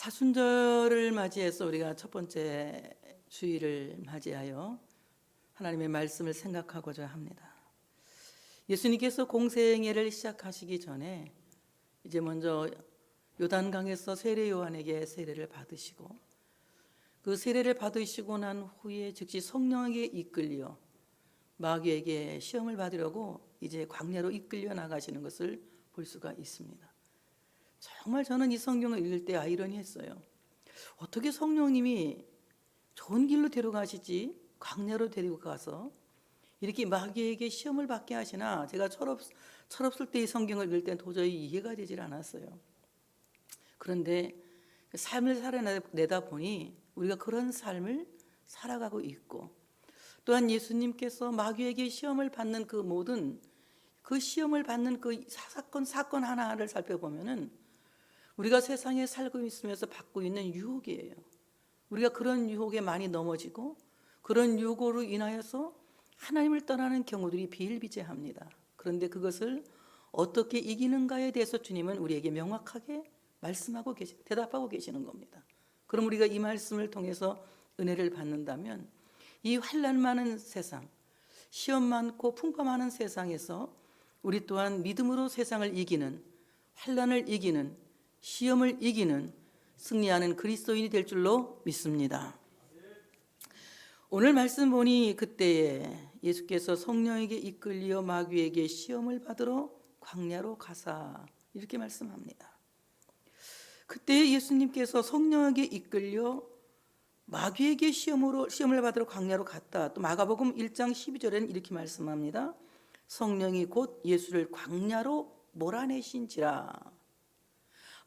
사순절을 맞이해서 우리가 첫 번째 주일을 맞이하여 하나님의 말씀을 생각하고자 합니다. 예수님께서 공생애를 시작하시기 전에 이제 먼저 요단강에서 세례 요한에게 세례를 받으시고, 그 세례를 받으시고 난 후에 즉시 성령에게 이끌려 마귀에게 시험을 받으려고 이제 광야로 이끌려 나가시는 것을 볼 수가 있습니다. 정말 저는 이 성경을 읽을 때 아이러니했어요. 어떻게 성령님이 좋은 길로 데려가시지 광야로 데리고 가서 이렇게 마귀에게 시험을 받게 하시나. 제가 철없을 때 이 성경을 읽을 때 도저히 이해가 되질 않았어요. 그런데 삶을 살아내다 보니 우리가 그런 삶을 살아가고 있고, 또한 예수님께서 마귀에게 시험을 받는 그 모든 그 시험을 받는 그 사건 하나를 살펴보면은 우리가 세상에 살고 있으면서 받고 있는 유혹이에요. 우리가 그런 유혹에 많이 넘어지고 그런 유혹으로 인하여서 하나님을 떠나는 경우들이 비일비재합니다. 그런데 어떻게 이기는가에 대해서 주님은 우리에게 명확하게 대답하고 계시는 겁니다. 그럼 우리가 이 말씀을 통해서 은혜를 받는다면 이 환난 많은 세상, 시험 많고 풍파 많은 세상에서 우리 또한 믿음으로 세상을 이기는, 환난을 이기는, 시험을 이기는, 승리하는 그리스도인이 될 줄로 믿습니다. 오늘 말씀 보니 그때에 예수께서 성령에게 이끌려 마귀에게 시험을 받으러 광야로 가사, 이렇게 말씀합니다. 그때 예수님께서 성령에게 이끌려 마귀에게 시험을 받으러 광야로 갔다. 또 마가복음 1장 12절에는 이렇게 말씀합니다. 성령이 곧 예수를 광야로 몰아내신지라.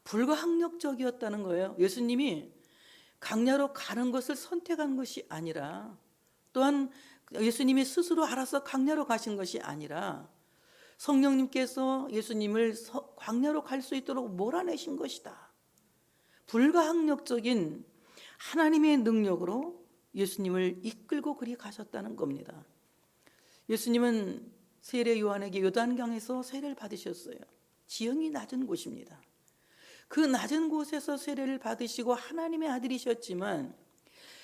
불가항력적이었다는 거예요. 예수님이 광야로 가는 것을 선택한 것이 아니라, 또한 예수님이 스스로 알아서 광야로 가신 것이 아니라 성령님께서 예수님을 광야로 갈 수 있도록 몰아내신 것이다. 불가항력적인 하나님의 능력으로 예수님을 이끌고 그리 가셨다는 겁니다. 예수님은 세례 요한에게 요단강에서 세례를 받으셨어요. 지형이 낮은 곳입니다. 그 낮은 곳에서 세례를 받으시고 하나님의 아들이셨지만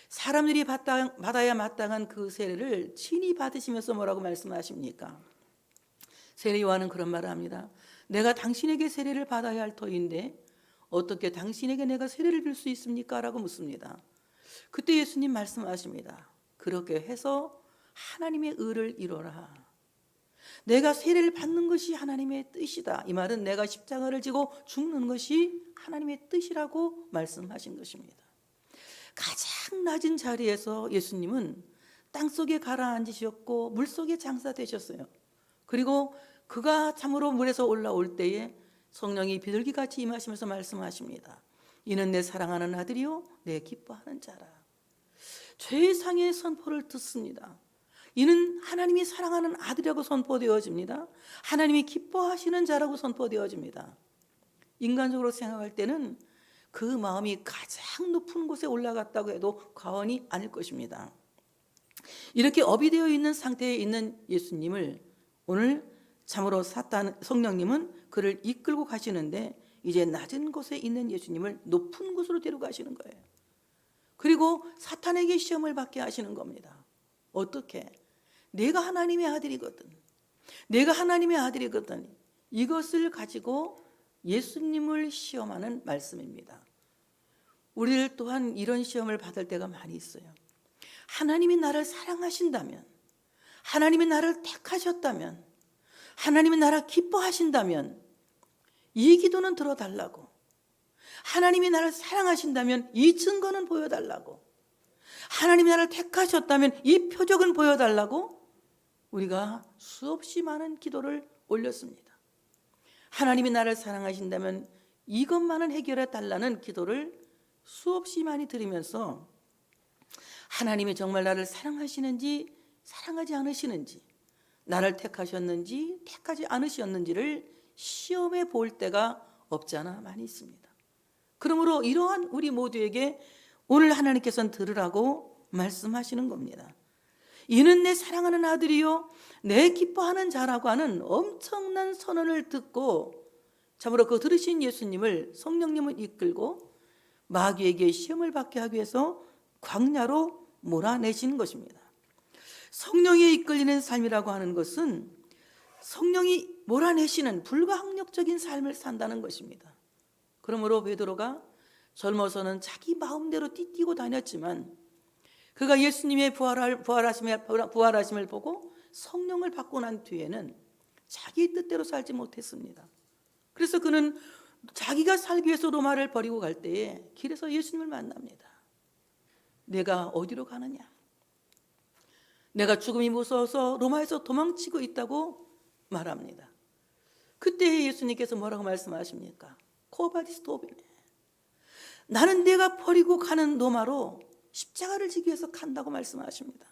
사람들이 받아야 마땅한 그 세례를 친히 받으시면서 뭐라고 말씀하십니까? 세례 요한은 그런 말을 합니다. 내가 당신에게 세례를 받아야 할 터인데 어떻게 당신에게 내가 세례를 줄 수 있습니까? 라고 묻습니다. 그때 예수님 말씀하십니다. 그렇게 해서 하나님의 의를 이루라. 내가 세례를 받는 것이 하나님의 뜻이다. 이 말은 내가 십자가를 지고 죽는 것이 하나님의 뜻이라고 말씀하신 것입니다. 가장 낮은 자리에서 예수님은 땅속에 가라앉으셨고 물속에 장사되셨어요. 그리고 그가 참으로 물에서 올라올 때에 성령이 비둘기같이 임하시면서 말씀하십니다. 이는 내 사랑하는 아들이요 내 기뻐하는 자라. 최상의 선포를 듣습니다. 이는 하나님이 사랑하는 아들이라고 선포되어집니다. 하나님이 기뻐하시는 자라고 선포되어집니다. 인간적으로 생각할 때는 그 마음이 가장 높은 곳에 올라갔다고 해도 과언이 아닐 것입니다. 이렇게 업이 되어 있는 상태에 있는 예수님을 오늘 참으로 성령님은 그를 이끌고 가시는데, 이제 낮은 곳에 있는 예수님을 높은 곳으로 데려가시는 거예요. 그리고 사탄에게 시험을 받게 하시는 겁니다. 어떻게? 내가 하나님의 아들이거든. 이것을 가지고 예수님을 시험하는 말씀입니다. 우리를 또한 이런 시험을 받을 때가 많이 있어요. 하나님이 나를 사랑하신다면, 하나님이 나를 택하셨다면, 하나님이 나를 기뻐하신다면 이 기도는 들어달라고, 하나님이 나를 사랑하신다면 이 증거는 보여달라고, 하나님이 나를 택하셨다면 이 표적은 보여달라고 우리가 수없이 많은 기도를 올렸습니다. 하나님이 나를 사랑하신다면 이것만은 해결해 달라는 기도를 수없이 많이 드리면서 하나님이 정말 나를 사랑하시는지 사랑하지 않으시는지, 나를 택하셨는지 택하지 않으셨는지를 시험해 볼 때가 없지 않아 많이 있습니다. 그러므로 이러한 우리 모두에게 오늘 하나님께서는 들으라고 말씀하시는 겁니다. 이는 내 사랑하는 아들이요 내 기뻐하는 자라고 하는 엄청난 선언을 듣고 참으로 그 들으신 예수님을 성령님을 이끌고 마귀에게 시험을 받게 하기 위해서 광야로 몰아내신 것입니다. 성령에 이끌리는 삶이라고 하는 것은 성령이 몰아내시는 불가항력적인 삶을 산다는 것입니다. 그러므로 베드로가 젊어서는 자기 마음대로 뛰고 다녔지만 그가 예수님의 부활하심을 보고 성령을 받고 난 뒤에는 자기 뜻대로 살지 못했습니다. 그래서 그는 자기가 살기 위해서 로마를 버리고 갈 때에 길에서 예수님을 만납니다. 내가 어디로 가느냐? 내가 죽음이 무서워서 로마에서 도망치고 있다고 말합니다. 그때 예수님께서 뭐라고 말씀하십니까? 코바디스 도비네. 나는 내가 버리고 가는 로마로 십자가를 지기 위해서 간다고 말씀하십니다.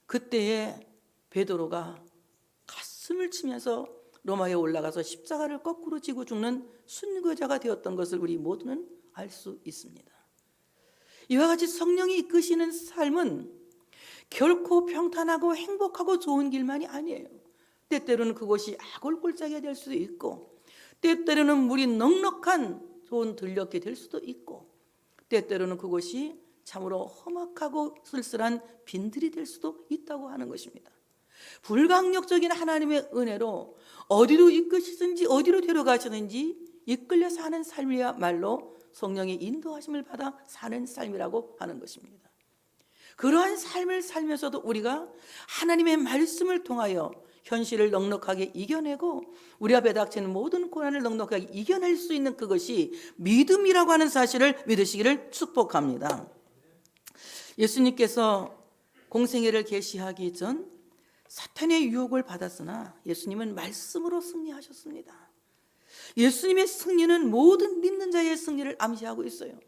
그때에 베드로가 가슴을 치면서 로마에 올라가서 십자가를 거꾸로 지고 죽는 순교자가 되었던 것을 우리 모두는 알 수 있습니다. 이와 같이 성령이 이끄시는 삶은 결코 평탄하고 행복하고 좋은 길만이 아니에요. 때때로는 그곳이 아골골짜기가 될 수도 있고, 때때로는 물이 넉넉한 좋은 들녘이 될 수도 있고, 때때로는 그곳이 참으로 험악하고 쓸쓸한 빈들이 될 수도 있다고 하는 것입니다. 불가항력적인 하나님의 은혜로 어디로 이끄시든지 어디로 데려가시든지 이끌려 사는 삶이야말로 성령의 인도하심을 받아 사는 삶이라고 하는 것입니다. 그러한 삶을 살면서도 우리가 하나님의 말씀을 통하여 현실을 넉넉하게 이겨내고 우리 앞에 닥치는 모든 고난을 넉넉하게 이겨낼 수 있는 그것이 믿음이라고 하는 사실을 믿으시기를 축복합니다. 예수님께서 공생애를 계시하기 전 사탄의 유혹을 받았으나 예수님은 말씀으로 승리하셨습니다. 예수님의 승리는 모든 믿는 자의 승리를 암시하고 있어요.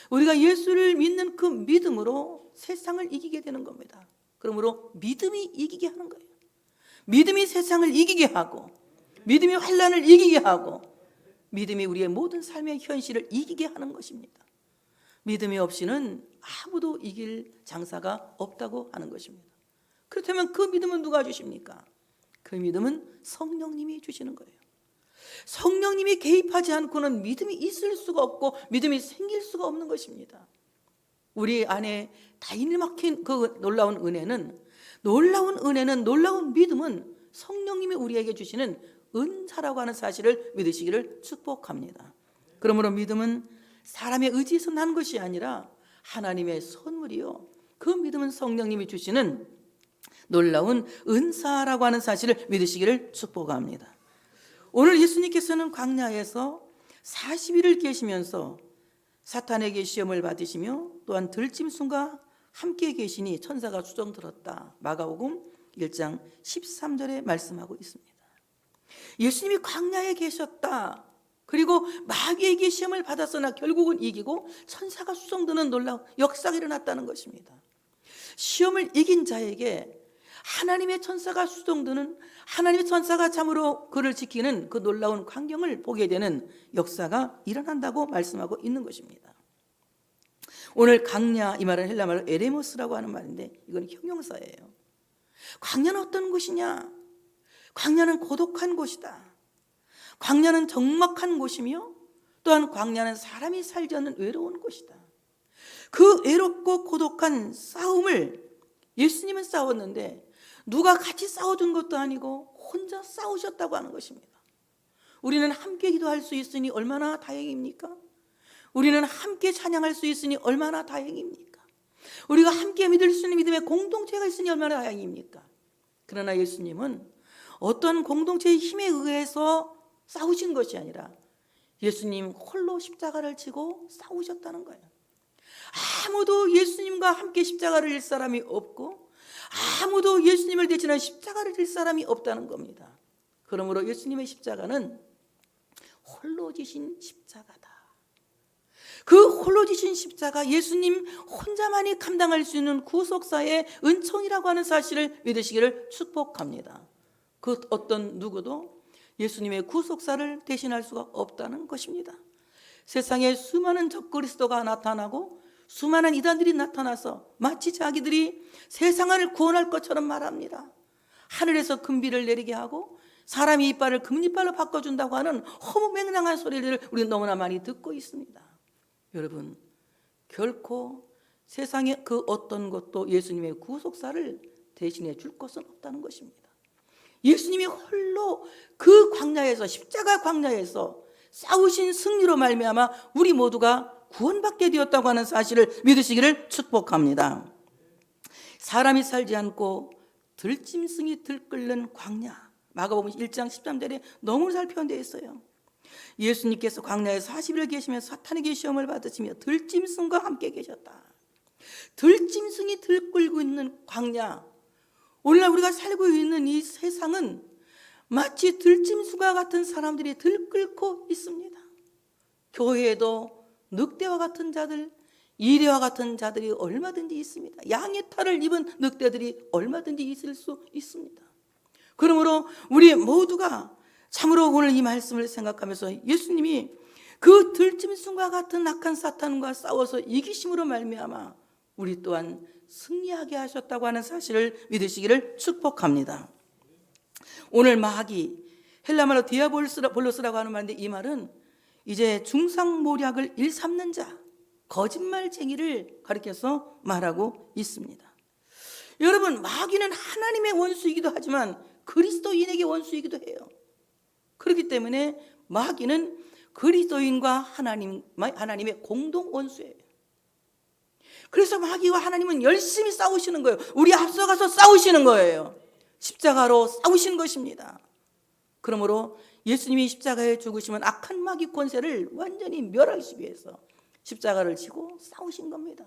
우리가 예수를 믿는 그 믿음으로 세상을 이기게 되는 겁니다. 그러므로 믿음이 이기게 하는 거예요. 믿음이 세상을 이기게 하고, 믿음이 환난을 이기게 하고, 믿음이 우리의 모든 삶의 현실을 이기게 하는 것입니다. 믿음이 없이는 아무도 이길 장사가 없다고 하는 것입니다. 그렇다면 그 믿음은 누가 주십니까? 그 믿음은 성령님이 주시는 거예요. 성령님이 개입하지 않고는 믿음이 있을 수가 없고 믿음이 생길 수가 없는 것입니다. 우리 안에 다인이 막힌 그 놀라운 은혜는, 놀라운 믿음은 성령님이 우리에게 주시는 은사라고 하는 사실을 믿으시기를 축복합니다. 그러므로 믿음은 사람의 의지에서 난 것이 아니라 하나님의 선물이요, 그 믿음은 성령님이 주시는 놀라운 은사라고 하는 사실을 믿으시기를 축복합니다. 오늘 예수님께서는 광야에서 40일을 계시면서 사탄에게 시험을 받으시며 또한 들짐승과 함께 계시니 천사가 수종 들었다. 마가복음 1장 13절에 말씀하고 있습니다. 예수님이 광야에 계셨다. 그리고 마귀에게 시험을 받았으나 결국은 이기고 천사가 수종드는 놀라운 역사가 일어났다는 것입니다. 시험을 이긴 자에게 하나님의 천사가 수종드는, 하나님의 천사가 참으로 그를 지키는 그 놀라운 광경을 보게 되는 역사가 일어난다고 말씀하고 있는 것입니다. 오늘 광야, 이 말은 헬라말로 에레모스라고 하는 말인데 이건 형용사예요. 광야는 어떤 곳이냐? 광야는 고독한 곳이다. 광야는 적막한 곳이며 또한 광야는 사람이 살지 않는 외로운 곳이다. 그 외롭고 고독한 싸움을 예수님은 싸웠는데 누가 같이 싸워준 것도 아니고 혼자 싸우셨다고 하는 것입니다. 우리는 함께 기도할 수 있으니 얼마나 다행입니까? 우리는 함께 찬양할 수 있으니 얼마나 다행입니까? 우리가 함께 믿을 수 있는 믿음의 공동체가 있으니 얼마나 다행입니까? 그러나 예수님은 어떤 공동체의 힘에 의해서 싸우신 것이 아니라 예수님 홀로 십자가를 지고 싸우셨다는 거예요. 아무도 예수님과 함께 십자가를 질 사람이 없고 아무도 예수님을 대신한 십자가를 질 사람이 없다는 겁니다. 그러므로 예수님의 십자가는 홀로 지신 십자가다. 그 홀로 지신 십자가, 예수님 혼자만이 감당할 수 있는 구속사의 은총이라고 하는 사실을 믿으시기를 축복합니다. 그 어떤 누구도 예수님의 구속사를 대신할 수가 없다는 것입니다. 세상에 수많은 적그리스도가 나타나고 수많은 이단들이 나타나서 마치 자기들이 세상을 구원할 것처럼 말합니다. 하늘에서 금비를 내리게 하고 사람이 이빨을 금이빨로 바꿔준다고 하는 허무맹랑한 소리를 우리는 너무나 많이 듣고 있습니다. 여러분, 결코 세상의 그 어떤 것도 예수님의 구속사를 대신해 줄 것은 없다는 것입니다. 예수님이 홀로 그 광야에서, 십자가 광야에서 싸우신 승리로 말미암아 우리 모두가 구원받게 되었다고 하는 사실을 믿으시기를 축복합니다. 사람이 살지 않고 들짐승이 들끓는 광야, 마가복음 1장 13절에 너무 잘 표현되어 있어요. 예수님께서 광야에서 40일 계시면서 사탄에게 시험을 받으시며 들짐승과 함께 계셨다. 들짐승이 들끓고 있는 광야, 오늘날 우리가 살고 있는 이 세상은 마치 들짐승과 같은 사람들이 들끓고 있습니다. 교회에도 늑대와 같은 자들, 이레와 같은 자들이 얼마든지 있습니다. 양의 탈을 입은 늑대들이 얼마든지 있을 수 있습니다. 그러므로 우리 모두가 참으로 오늘 이 말씀을 생각하면서 예수님이 그 들짐승과 같은 악한 사탄과 싸워서 이기심으로 말미암아 우리 또한 승리하게 하셨다고 하는 사실을 믿으시기를 축복합니다. 오늘 마귀, 헬라말로 디아볼로스라고 하는 말인데, 이 말은 이제 중상모략을 일삼는 자, 거짓말쟁이를 가리켜서 말하고 있습니다. 여러분, 마귀는 하나님의 원수이기도 하지만 그리스도인에게 원수이기도 해요. 그렇기 때문에 마귀는 그리스도인과 하나님의 공동 원수예요. 그래서 마귀와 하나님은 열심히 싸우시는 거예요. 우리 앞서가서 싸우시는 거예요. 십자가로 싸우신 것입니다. 그러므로 예수님이 십자가에 죽으시면 악한 마귀 권세를 완전히 멸하시기 위해서 십자가를 지고 싸우신 겁니다.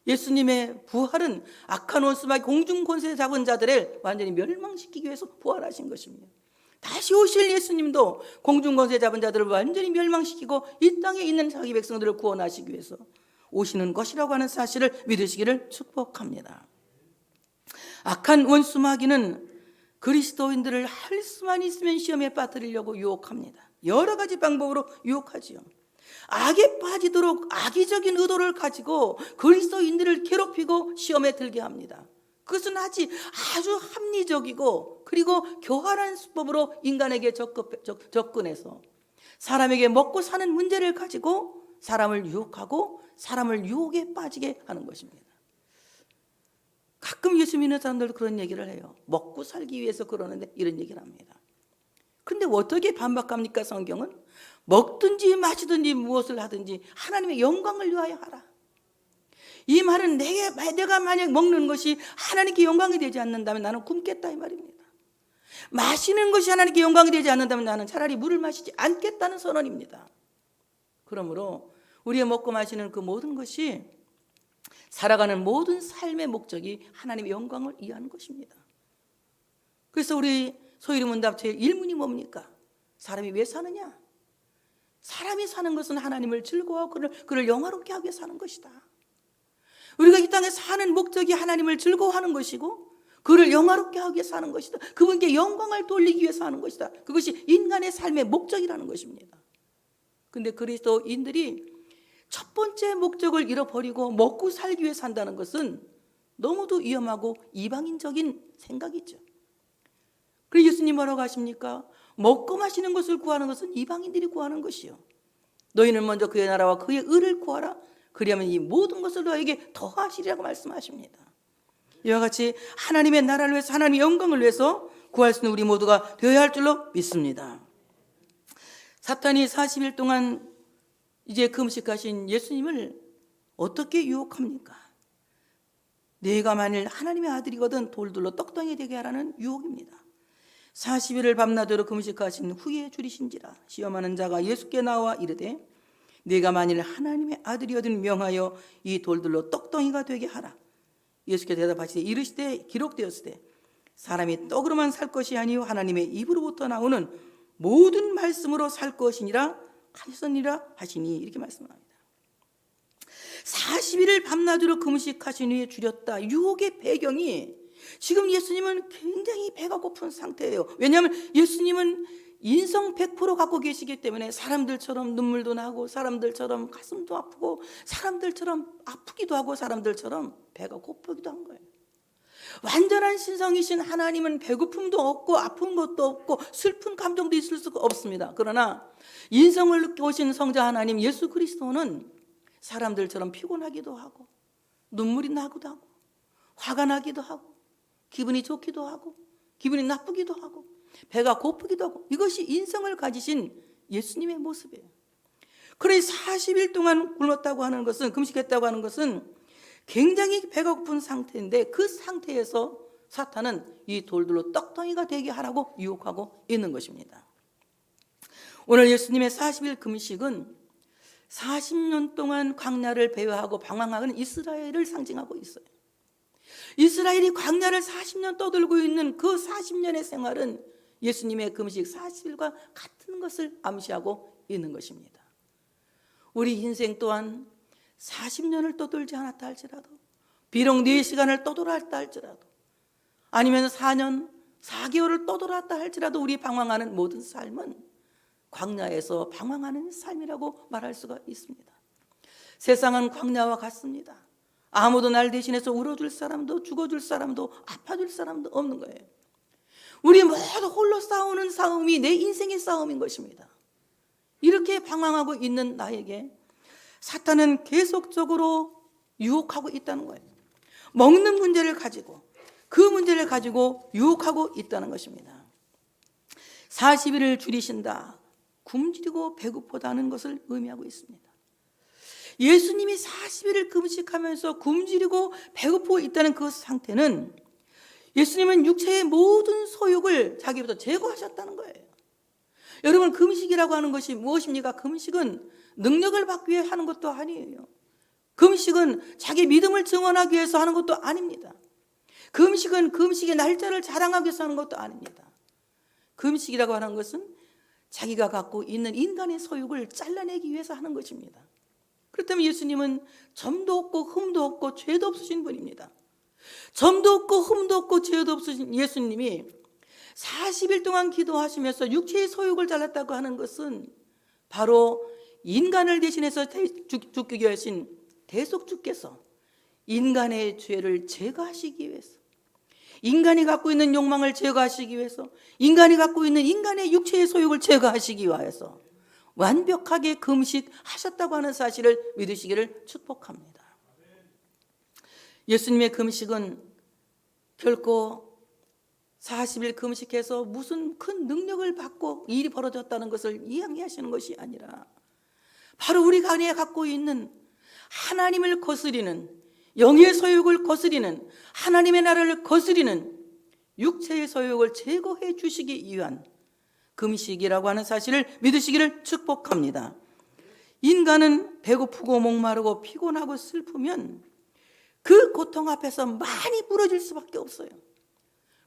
예수님의 부활은 악한 원수마귀 공중 권세 잡은 자들을 완전히 멸망시키기 위해서 부활하신 것입니다. 다시 오실 예수님도 공중 권세 잡은 자들을 완전히 멸망시키고 이 땅에 있는 자기 백성들을 구원하시기 위해서 오시는 것이라고 하는 사실을 믿으시기를 축복합니다. 악한 원수 마귀는 그리스도인들을 할 수만 있으면 시험에 빠뜨리려고 유혹합니다. 여러 가지 방법으로 유혹하지요. 악에 빠지도록 악의적인 의도를 가지고 그리스도인들을 괴롭히고 시험에 들게 합니다. 그것은 아주 합리적이고 그리고 교활한 수법으로 인간에게 접근해서 사람에게 먹고 사는 문제를 가지고 사람을 유혹하고 사람을 유혹에 빠지게 하는 것입니다. 가끔 예수 믿는 사람들도 그런 얘기를 해요. 먹고 살기 위해서 그러는데 이런 얘기를 합니다. 근데 어떻게 반박합니까? 성경은 먹든지 마시든지 무엇을 하든지 하나님의 영광을 위하여 하라. 이 말은 내가 만약 먹는 것이 하나님께 영광이 되지 않는다면 나는 굶겠다 이 말입니다. 마시는 것이 하나님께 영광이 되지 않는다면 나는 차라리 물을 마시지 않겠다는 선언입니다. 그러므로 우리의 먹고 마시는 그 모든 것이 살아가는 모든 삶의 목적이 하나님의 영광을 위하는 것입니다. 그래서 우리 소위문답 제1문이 뭡니까? 사람이 왜 사느냐? 사람이 사는 것은 하나님을 즐거워하고 그를 영화롭게 하기 위해 사는 것이다. 우리가 이 땅에 사는 목적이 하나님을 즐거워하는 것이고 그를 영화롭게 하기 위해 사는 것이다. 그분께 영광을 돌리기 위해 사는 것이다. 그것이 인간의 삶의 목적이라는 것입니다. 그런데 그리스도인들이 첫 번째 목적을 잃어버리고 먹고 살기 위해 산다는 것은 너무도 위험하고 이방인적인 생각이죠. 그래서 예수님 뭐라고 하십니까? 먹고 마시는 것을 구하는 것은 이방인들이 구하는 것이요. 너희는 먼저 그의 나라와 그의 의를 구하라. 그리하면 이 모든 것을 너에게 더하시리라고 말씀하십니다. 이와 같이 하나님의 나라를 위해서 하나님의 영광을 위해서 구할 수 있는 우리 모두가 되어야 할 줄로 믿습니다. 사탄이 40일 동안 이제 금식하신 예수님을 어떻게 유혹합니까? 네가 만일 하나님의 아들이거든 돌들로 떡덩이 되게 하라는 유혹입니다. 40일을 밤낮으로 금식하신 후에 줄이신지라 시험하는 자가 예수께 나와 이르되 네가 만일 하나님의 아들이거든 명하여 이 돌들로 떡덩이가 되게 하라. 예수께 대답하시되 이르시되 기록되었으되 사람이 떡으로만 살 것이 아니요 하나님의 입으로부터 나오는 모든 말씀으로 살 것이니라 하셨느니라 하시니 이렇게 말씀합니다. 40일을 밤낮으로 금식하신 후에 줄였다. 유혹의 배경이 지금 예수님은 굉장히 배가 고픈 상태예요. 왜냐하면 예수님은 인성 100% 갖고 계시기 때문에 사람들처럼 눈물도 나고 사람들처럼 가슴도 아프고 사람들처럼 아프기도 하고 사람들처럼 배가 고프기도 한 거예요. 완전한 신성이신 하나님은 배고픔도 없고 아픈 것도 없고 슬픈 감정도 있을 수가 없습니다. 그러나 인성을 느껴 오신 성자 하나님 예수 그리스도는 사람들처럼 피곤하기도 하고 눈물이 나기도 하고 화가 나기도 하고 기분이 좋기도 하고 기분이 나쁘기도 하고 배가 고프기도 하고 이것이 인성을 가지신 예수님의 모습이에요. 그러니 40일 동안 굶었다고 하는 것은 금식했다고 하는 것은 굉장히 배가 고픈 상태인데 그 상태에서 사탄은 이 돌들로 떡덩이가 되게 하라고 유혹하고 있는 것입니다. 오늘 예수님의 40일 금식은 40년 동안 광야를 배회하고 방황하는 이스라엘을 상징하고 있어요. 이스라엘이 광야를 40년 떠돌고 있는 그 40년의 생활은 예수님의 금식 40일과 같은 것을 암시하고 있는 것입니다. 우리 인생 또한 40년을 떠돌지 않았다 할지라도 비록 4시간을 떠돌았다 할지라도 아니면 4년 4개월을 떠돌았다 할지라도 우리 방황하는 모든 삶은 광야에서 방황하는 삶이라고 말할 수가 있습니다. 세상은 광야와 같습니다. 아무도 날 대신해서 울어줄 사람도 죽어줄 사람도 아파줄 사람도 없는 거예요. 우리 모두 홀로 싸우는 싸움이 내 인생의 싸움인 것입니다. 이렇게 방황하고 있는 나에게 사탄은 계속적으로 유혹하고 있다는 거예요. 먹는 문제를 가지고 그 문제를 가지고 유혹하고 있다는 것입니다. 40일을 줄이신다, 굶주리고 배고프다는 것을 의미하고 있습니다. 예수님이 40일을 금식하면서 굶주리고 배고프고 있다는 그 상태는 예수님은 육체의 모든 소욕을 자기부터 제거하셨다는 거예요. 여러분, 금식이라고 하는 것이 무엇입니까? 금식은 능력을 받기 위해 하는 것도 아니에요. 금식은 자기 믿음을 증언하기 위해서 하는 것도 아닙니다. 금식은 금식의 날짜를 자랑하기 위해서 하는 것도 아닙니다. 금식이라고 하는 것은 자기가 갖고 있는 인간의 소욕을 잘라내기 위해서 하는 것입니다. 그렇다면 예수님은 점도 없고 흠도 없고 죄도 없으신 분입니다. 점도 없고 흠도 없고 죄도 없으신 예수님이 40일 동안 기도하시면서 육체의 소욕을 잘랐다고 하는 것은 바로 인간을 대신해서 죽게 하신 대속주께서 인간의 죄를 제거하시기 위해서, 인간이 갖고 있는 욕망을 제거하시기 위해서, 인간이 갖고 있는 인간의 육체의 소욕을 제거하시기 위해서 완벽하게 금식하셨다고 하는 사실을 믿으시기를 축복합니다. 예수님의 금식은 결코 40일 금식해서 무슨 큰 능력을 받고 일이 벌어졌다는 것을 이야기하시는 것이 아니라 바로 우리가 안에 갖고 있는 하나님을 거스리는, 영의 소욕을 거스리는, 하나님의 나라를 거스리는 육체의 소욕을 제거해 주시기 위한 금식이라고 하는 사실을 믿으시기를 축복합니다. 인간은 배고프고 목마르고 피곤하고 슬프면 그 고통 앞에서 많이 부러질 수밖에 없어요.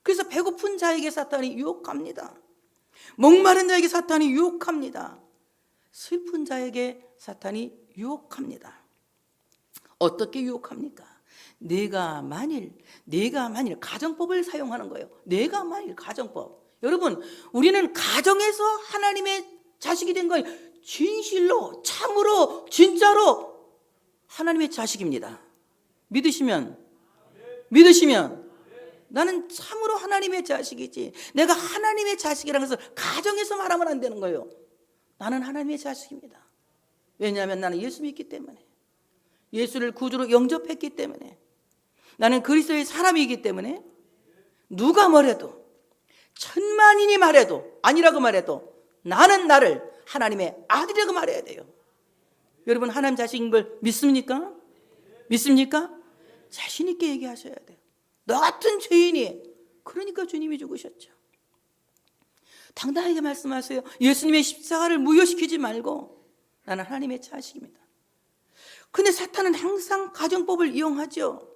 그래서 배고픈 자에게 사탄이 유혹합니다. 목마른 자에게 사탄이 유혹합니다. 슬픈 자에게 사탄이 유혹합니다. 어떻게 유혹합니까? 내가 만일 가정법을 사용하는 거예요. 내가 만일 가정법. 여러분, 우리는 가정에서 하나님의 자식이 된 거예요. 진실로, 참으로, 진짜로 하나님의 자식입니다. 믿으시면 나는 참으로 하나님의 자식이지, 내가 하나님의 자식이라는 것을 가정에서 말하면 안 되는 거예요. 나는 하나님의 자식입니다. 왜냐하면 나는 예수 믿기 때문에, 예수를 구주로 영접했기 때문에, 나는 그리스도의 사람이기 때문에 누가 뭐래도, 천만인이 말해도 아니라고 말해도 나는 나를 하나님의 아들이라고 말해야 돼요. 여러분, 하나님 자식인 걸 믿습니까? 믿습니까? 자신 있게 얘기하셔야 돼요. 너 같은 죄인이, 그러니까 주님이 죽으셨죠. 당당하게 말씀하세요. 예수님의 십자가를 무효시키지 말고 나는 하나님의 자식입니다. 근데 사탄은 항상 가정법을 이용하죠.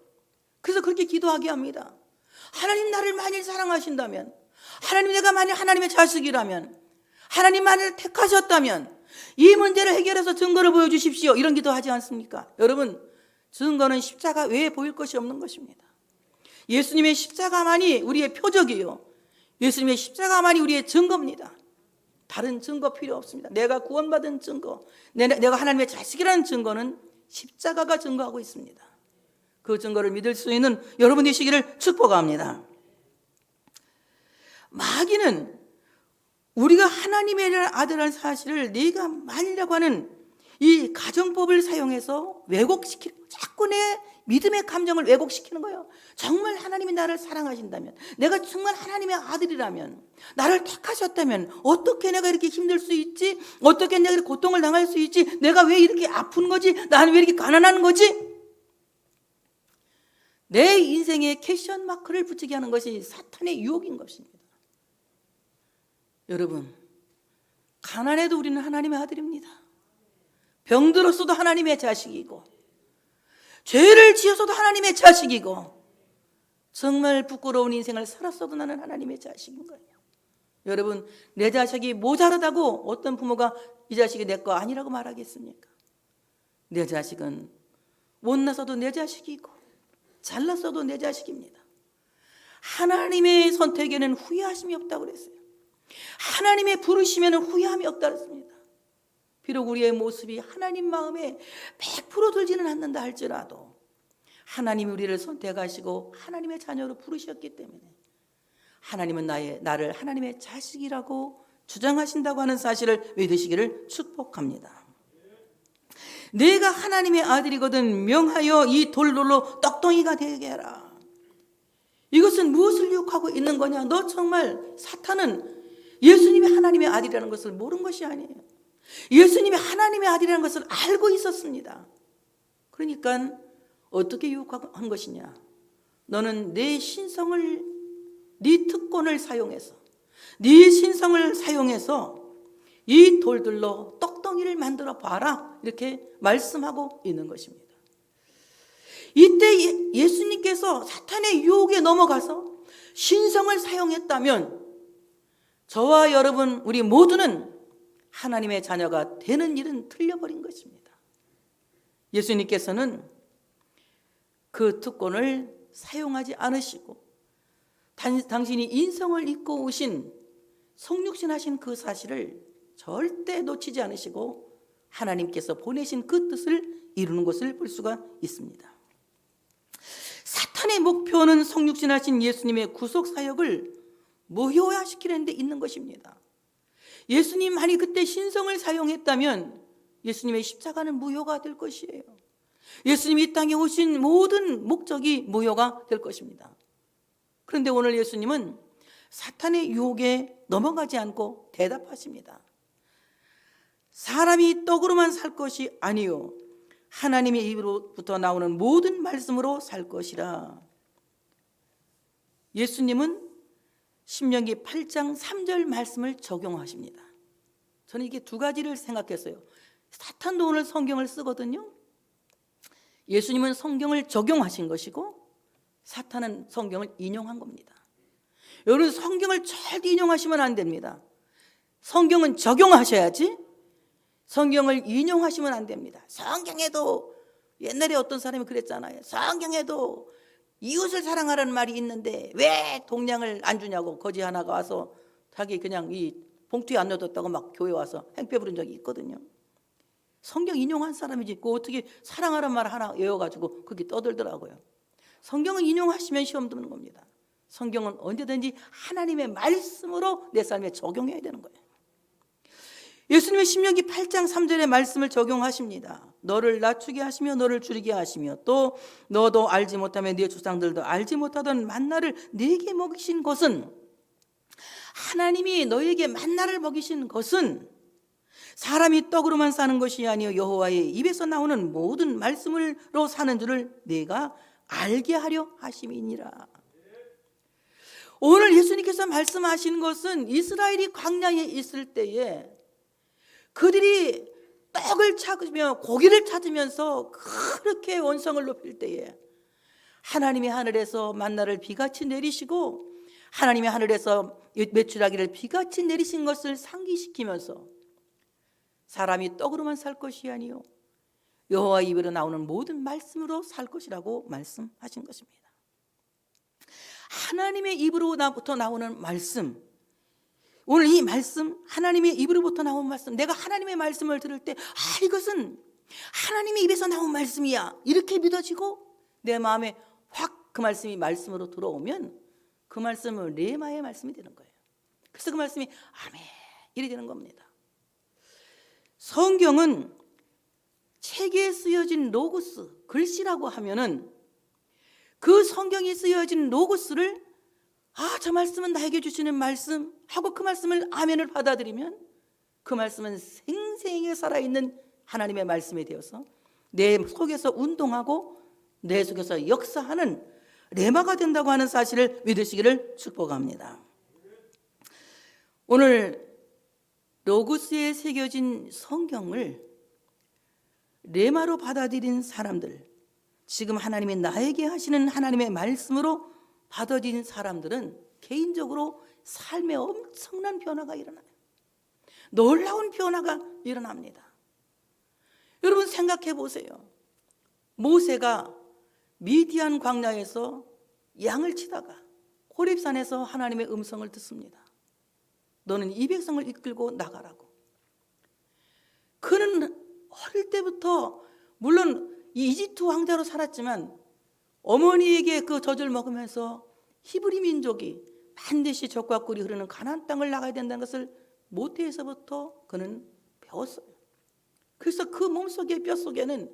그래서 그렇게 기도하게 합니다. 하나님 나를 만일 사랑하신다면, 하나님 내가 만일 하나님의 자식이라면, 하나님 만일 택하셨다면 이 문제를 해결해서 증거를 보여주십시오. 이런 기도하지 않습니까? 여러분, 증거는 십자가 외에 보일 것이 없는 것입니다. 예수님의 십자가만이 우리의 표적이요, 예수님의 십자가만이 우리의 증거입니다. 다른 증거 필요 없습니다. 내가 구원받은 증거, 내가 하나님의 자식이라는 증거는 십자가가 증거하고 있습니다. 그 증거를 믿을 수 있는 여러분 되시기를 축복합니다. 마귀는 우리가 하나님의 아들이라는 사실을 네가 말이라고 하는 이 가정법을 사용해서 왜곡시키는, 자꾸 내 믿음의 감정을 왜곡시키는 거예요. 정말 하나님이 나를 사랑하신다면, 내가 정말 하나님의 아들이라면, 나를 택하셨다면 어떻게 내가 이렇게 힘들 수 있지? 어떻게 내가 이렇게 고통을 당할 수 있지? 내가 왜 이렇게 아픈 거지? 나는 왜 이렇게 가난한 거지? 내 인생에 퀘스천 마크를 붙이게 하는 것이 사탄의 유혹인 것입니다. 여러분, 가난해도 우리는 하나님의 아들입니다. 병들었어도 하나님의 자식이고, 죄를 지어서도 하나님의 자식이고, 정말 부끄러운 인생을 살았어도 나는 하나님의 자식인 거예요. 여러분, 내 자식이 모자르다고 어떤 부모가 이 자식이 내 거 아니라고 말하겠습니까? 내 자식은 못나서도 내 자식이고 잘났어도 내 자식입니다. 하나님의 선택에는 후회하심이 없다고 그랬어요. 하나님의 부르심에는 후회함이 없다고 했습니다. 비록 우리의 모습이 하나님 마음에 100% 들지는 않는다 할지라도 하나님이 우리를 선택하시고 하나님의 자녀로 부르셨기 때문에 하나님은 나를 하나님의 자식이라고 주장하신다고 하는 사실을 믿으시기를 축복합니다. 내가 하나님의 아들이거든 명하여 이 돌로 떡덩이가 되게 해라. 이것은 무엇을 유혹하고 있는 거냐? 너 정말, 사탄은 예수님이 하나님의 아들이라는 것을 모른 것이 아니에요. 예수님이 하나님의 아들이라는 것을 알고 있었습니다. 그러니까 어떻게 유혹한 것이냐? 너는 내 신성을, 네 특권을 사용해서, 네 신성을 사용해서 이 돌들로 떡덩이를 만들어 봐라, 이렇게 말씀하고 있는 것입니다. 이때 예수님께서 사탄의 유혹에 넘어가서 신성을 사용했다면 저와 여러분, 우리 모두는 하나님의 자녀가 되는 일은 틀려버린 것입니다. 예수님께서는 그 특권을 사용하지 않으시고 당신이 인성을 입고 오신, 성육신하신 그 사실을 절대 놓치지 않으시고 하나님께서 보내신 그 뜻을 이루는 것을 볼 수가 있습니다. 사탄의 목표는 성육신하신 예수님의 구속 사역을 무효화시키는 데 있는 것입니다. 예수님만이 그때 신성을 사용했다면 예수님의 십자가는 무효가 될 것이에요. 예수님이 이 땅에 오신 모든 목적이 무효가 될 것입니다. 그런데 오늘 예수님은 사탄의 유혹에 넘어가지 않고 대답하십니다. 사람이 떡으로만 살 것이 아니요 하나님의 입으로부터 나오는 모든 말씀으로 살 것이라. 예수님은 신명기 8장 3절 말씀을 적용하십니다. 저는 이게 두 가지를 생각했어요. 사탄도 오늘 성경을 쓰거든요. 예수님은 성경을 적용하신 것이고 사탄은 성경을 인용한 겁니다. 여러분, 성경을 절대 인용하시면 안 됩니다. 성경은 적용하셔야지 성경을 인용하시면 안 됩니다. 성경에도, 옛날에 어떤 사람이 그랬잖아요. 성경에도 이웃을 사랑하라는 말이 있는데 왜 동량을 안 주냐고 거지 하나가 와서 자기 그냥 이 봉투에 안 넣어뒀다고 막 교회 와서 행패 부른 적이 있거든요. 성경 인용한 사람이지 그 어떻게 사랑하라는 말 하나 외워가지고 그게 떠들더라고요. 성경을 인용하시면 시험 드는 겁니다. 성경은 언제든지 하나님의 말씀으로 내 삶에 적용해야 되는 거예요. 예수님의 신명기 8장 3절의 말씀을 적용하십니다. 너를 낮추게 하시며 너를 줄이게 하시며 또 너도 알지 못하며 네 조상들도 알지 못하던 만나를 네게 먹이신 것은, 하나님이 너에게 만나를 먹이신 것은 사람이 떡으로만 사는 것이 아니요 여호와의 입에서 나오는 모든 말씀으로 사는 줄을 네가 알게 하려 하심이니라. 오늘 예수님께서 말씀하시는 것은 이스라엘이 광야에 있을 때에 그들이 떡을 찾으며 고기를 찾으면서 그렇게 원성을 높일 때에 하나님이 하늘에서 만나를 비같이 내리시고 하나님이 하늘에서 메추라기를 비같이 내리신 것을 상기시키면서 사람이 떡으로만 살 것이 아니요 여호와 입으로 나오는 모든 말씀으로 살 것이라고 말씀하신 것입니다. 하나님의 입으로부터 나오는 말씀, 오늘 이 말씀, 하나님의 입으로부터 나온 말씀, 내가 하나님의 말씀을 들을 때 이것은 하나님의 입에서 나온 말씀이야 이렇게 믿어지고 내 마음에 확 그 말씀이 말씀으로 들어오면 그 말씀은 레마의 말씀이 되는 거예요. 그래서 그 말씀이 아멘 이렇게 되는 겁니다. 성경은 책에 쓰여진 로고스, 글씨라고 하면은 그 성경에 쓰여진 로고스를 저 말씀은 나에게 주시는 말씀 하고 그 말씀을 아멘을 받아들이면 그 말씀은 생생하게 살아있는 하나님의 말씀이 되어서 내 속에서 운동하고 내 속에서 역사하는 레마가 된다고 하는 사실을 믿으시기를 축복합니다. 오늘 로고스에 새겨진 성경을 레마로 받아들인 사람들, 지금 하나님이 나에게 하시는 하나님의 말씀으로 받아들인 사람들은 개인적으로 삶에 엄청난 변화가 일어나요. 놀라운 변화가 일어납니다. 여러분 생각해 보세요. 모세가 미디안 광야에서 양을 치다가 호렙산에서 하나님의 음성을 듣습니다. 너는 이 백성을 이끌고 나가라고. 그는 어릴 때부터 물론 이집트 왕자로 살았지만 어머니에게 그 젖을 먹으면서 히브리 민족이 반드시 적과 꿀이 흐르는 가나안 땅을 나가야 된다는 것을 모태에서부터 그는 배웠어요. 그래서 그 몸속에 뼛속에는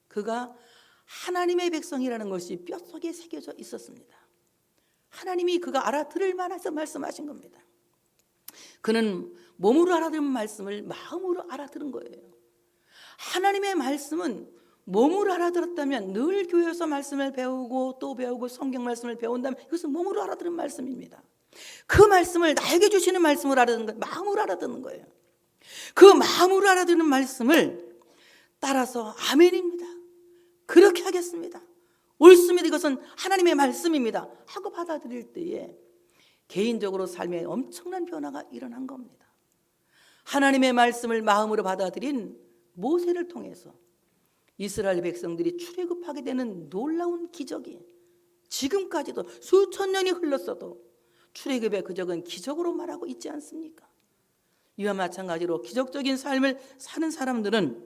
그가 하나님의 백성이라는 것이 뼛속에 새겨져 있었습니다. 하나님이 그가 알아들을 만해서 말씀하신 겁니다. 그는 몸으로 알아들은 말씀을 마음으로 알아들은 거예요. 하나님의 말씀은 몸으로 알아들었다면 늘 교회에서 말씀을 배우고 또 배우고 성경 말씀을 배운다면 이것은 몸으로 알아들은 말씀입니다. 그 말씀을 나에게 주시는 말씀을 알아듣는 거예요. 마음으로 알아듣는 거예요. 그 마음으로 알아듣는 말씀을 따라서 아멘입니다. 그렇게 하겠습니다. 옳습니다. 이것은 하나님의 말씀입니다. 하고 받아들일 때에 개인적으로 삶에 엄청난 변화가 일어난 겁니다. 하나님의 말씀을 마음으로 받아들인 모세를 통해서 이스라엘 백성들이 출애굽하게 되는 놀라운 기적이 지금까지도 수천 년이 흘렀어도 출애굽의 그적은 기적으로 말하고 있지 않습니까? 이와 마찬가지로 기적적인 삶을 사는 사람들은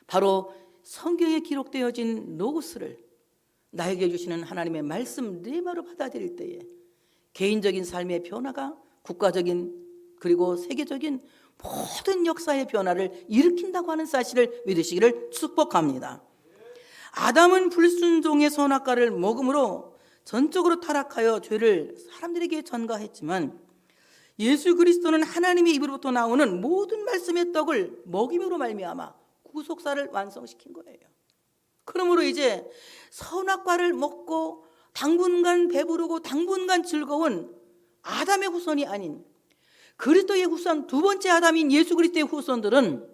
바로 성경에 기록되어진 로고스를 나에게 주시는 하나님의 말씀 레마로 받아들일 때에 개인적인 삶의 변화가 국가적인 그리고 세계적인 모든 역사의 변화를 일으킨다고 하는 사실을 믿으시기를 축복합니다. 아담은 불순종의 선악과를 먹음으로 전적으로 타락하여 죄를 사람들에게 전가했지만 예수 그리스도는 하나님의 입으로부터 나오는 모든 말씀의 떡을 먹임으로 말미암아 구속사를 완성시킨 거예요. 그러므로 이제 선악과를 먹고 당분간 배부르고 당분간 즐거운 아담의 후손이 아닌 그리스도의 후손 두 번째 아담인 예수 그리스도의 후손들은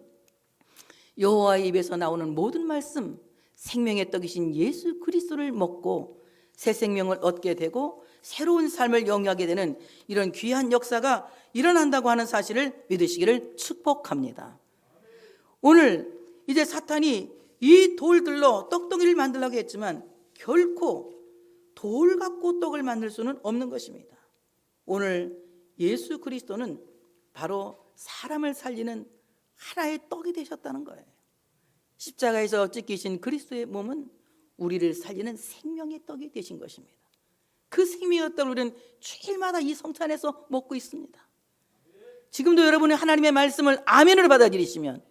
여호와의 입에서 나오는 모든 말씀 생명의 떡이신 예수 그리스도를 먹고 새 생명을 얻게 되고 새로운 삶을 영위하게 되는 이런 귀한 역사가 일어난다고 하는 사실을 믿으시기를 축복합니다. 오늘 이제 사탄이 이 돌들로 떡덩이를 만들려고 했지만 결코 돌 갖고 떡을 만들 수는 없는 것입니다. 오늘 예수 그리스도는 바로 사람을 살리는 하나의 떡이 되셨다는 거예요. 십자가에서 찢기신 그리스도의 몸은 우리를 살리는 생명의 떡이 되신 것입니다. 그 생명의 떡을 우리는 주일마다 이 성찬에서 먹고 있습니다. 지금도 여러분이 하나님의 말씀을 아멘으로 받아들이시면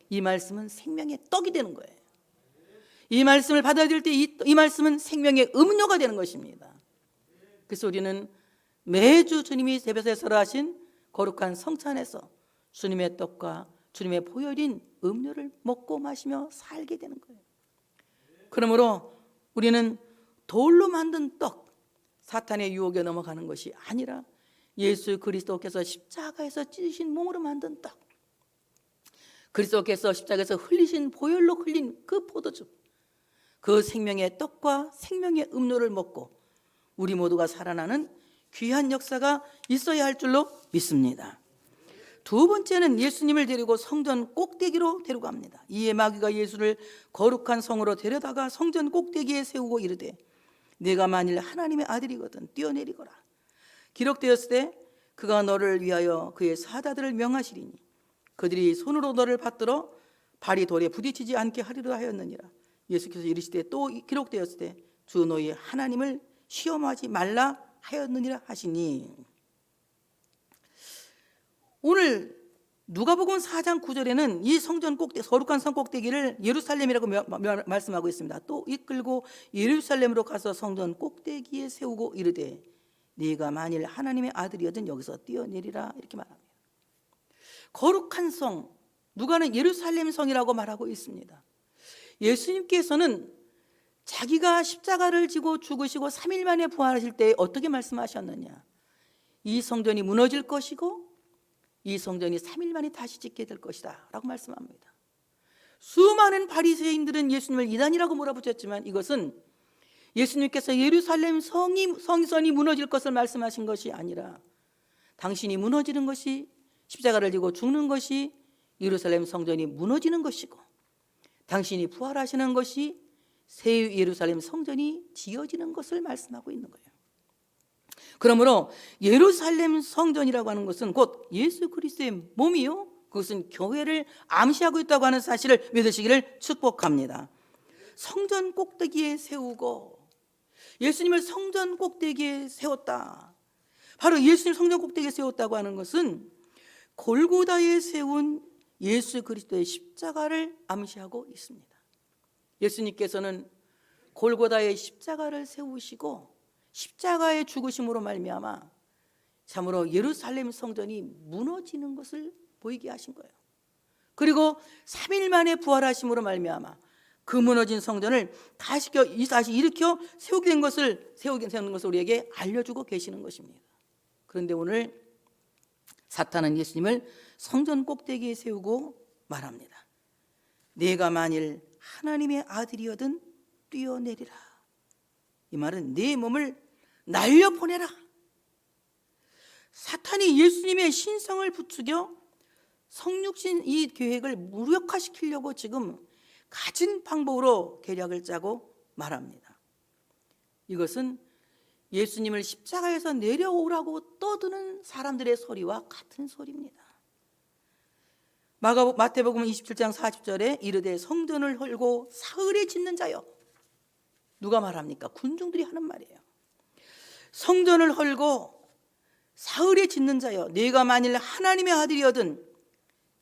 이 말씀은 생명의 떡이 되는 거예요. 이 말씀을 받아들일 때 이 말씀은 생명의 음료가 되는 것입니다. 그래서 우리는 매주 주님이 세배에서 하신 거룩한 성찬에서 주님의 떡과 주님의 보혈인 음료를 먹고 마시며 살게 되는 거예요. 그러므로 우리는 돌로 만든 떡, 사탄의 유혹에 넘어가는 것이 아니라 예수 그리스도께서 십자가에서 찢으신 몸으로 만든 떡, 그리스도께서 십자가에서 흘리신 보혈로 흘린 그 포도주, 그 생명의 떡과 생명의 음료를 먹고 우리 모두가 살아나는 귀한 역사가 있어야 할 줄로 믿습니다. 두 번째는 예수님을 데리고 성전 꼭대기로 데리고 갑니다. 이에 마귀가 예수를 거룩한 성으로 데려다가 성전 꼭대기에 세우고 이르되 네가 만일 하나님의 아들이거든 뛰어내리거라. 기록되었을 때 그가 너를 위하여 그의 사자들을 명하시리니 그들이 손으로 너를 받들어 발이 돌에 부딪히지 않게 하리라 하였느니라. 예수께서 이르시되 또 기록되었을 때 주 너희 하나님을 시험하지 말라 하였느니라 하시니, 오늘 누가복음 4장 9절에는 이 성전 꼭대기, 거룩한 성 꼭대기를 예루살렘이라고 말씀하고 있습니다. 또 이끌고 예루살렘으로 가서 성전 꼭대기에 세우고 이르되 네가 만일 하나님의 아들이거든 여기서 뛰어내리라, 이렇게 말합니다. 거룩한 성, 누가는 예루살렘 성이라고 말하고 있습니다. 예수님께서는 자기가 십자가를 지고 죽으시고 3일 만에 부활하실 때 어떻게 말씀하셨느냐? 이 성전이 무너질 것이고 이 성전이 3일 만에 다시 짓게 될 것이다 라고 말씀합니다. 수많은 바리새인들은 예수님을 이단이라고 몰아붙였지만 이것은 예수님께서 예루살렘 성전이 무너질 것을 말씀하신 것이 아니라 당신이 무너지는 것이, 십자가를 지고 죽는 것이 예루살렘 성전이 무너지는 것이고 당신이 부활하시는 것이 새 예루살렘 성전이 지어지는 것을 말씀하고 있는 거예요. 그러므로 예루살렘 성전이라고 하는 것은 곧 예수 그리스도의 몸이요, 그것은 교회를 암시하고 있다고 하는 사실을 믿으시기를 축복합니다. 성전 꼭대기에 세우고, 예수님을 성전 꼭대기에 세웠다. 바로 예수님 성전 꼭대기에 세웠다고 하는 것은 골고다에 세운 예수 그리스도의 십자가를 암시하고 있습니다. 예수님께서는 골고다의 십자가를 세우시고 십자가의 죽으심으로 말미암아 참으로 예루살렘 성전이 무너지는 것을 보이게 하신 거예요. 그리고 3일 만에 부활하심으로 말미암아 그 무너진 성전을 다시 일으켜 세우는 것을 우리에게 알려주고 계시는 것입니다. 그런데 오늘 사탄은 예수님을 성전 꼭대기에 세우고 말합니다. 네가 만일 하나님의 아들이거든 뛰어내리라. 이 말은 네 몸을 날려보내라. 사탄이 예수님의 신성을 부추겨 성육신 이 계획을 무력화시키려고 지금 가진 방법으로 계략을 짜고 말합니다. 이것은 예수님을 십자가에서 내려오라고 떠드는 사람들의 소리와 같은 소리입니다. 마태복음 27장 40절에 이르되 성전을 헐고 사흘에 짓는 자여. 누가 말합니까? 군중들이 하는 말이에요. 성전을 헐고 사흘에 짓는 자여, 네가 만일 하나님의 아들이거든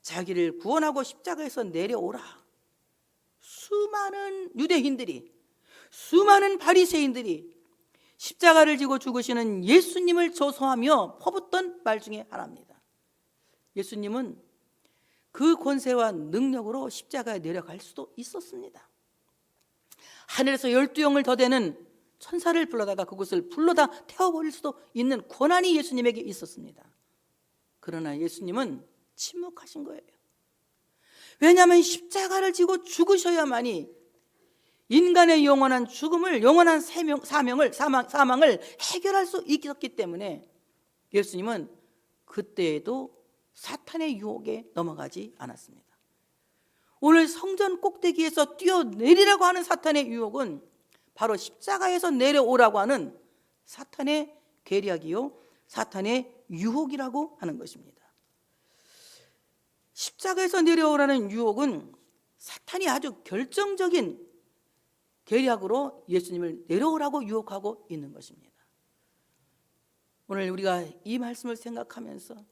자기를 구원하고 십자가에서 내려오라. 수많은 유대인들이, 수많은 바리새인들이 십자가를 지고 죽으시는 예수님을 조소하며 퍼붓던 말 중에 하나입니다. 예수님은 그 권세와 능력으로 십자가에 내려갈 수도 있었습니다. 하늘에서 12영을 더 되는 천사를 불러다가 그곳을 불러다 태워버릴 수도 있는 권한이 예수님에게 있었습니다. 그러나 예수님은 침묵하신 거예요. 왜냐하면 십자가를 지고 죽으셔야만이 인간의 영원한 죽음을, 영원한 사망을 해결할 수 있었기 때문에 예수님은 그때에도 사탄의 유혹에 넘어가지 않았습니다. 오늘 성전 꼭대기에서 뛰어내리라고 하는 사탄의 유혹은 바로 십자가에서 내려오라고 하는 사탄의 계략이요, 사탄의 유혹이라고 하는 것입니다. 십자가에서 내려오라는 유혹은 사탄이 아주 결정적인 계략으로 예수님을 내려오라고 유혹하고 있는 것입니다. 오늘 우리가 이 말씀을 생각하면서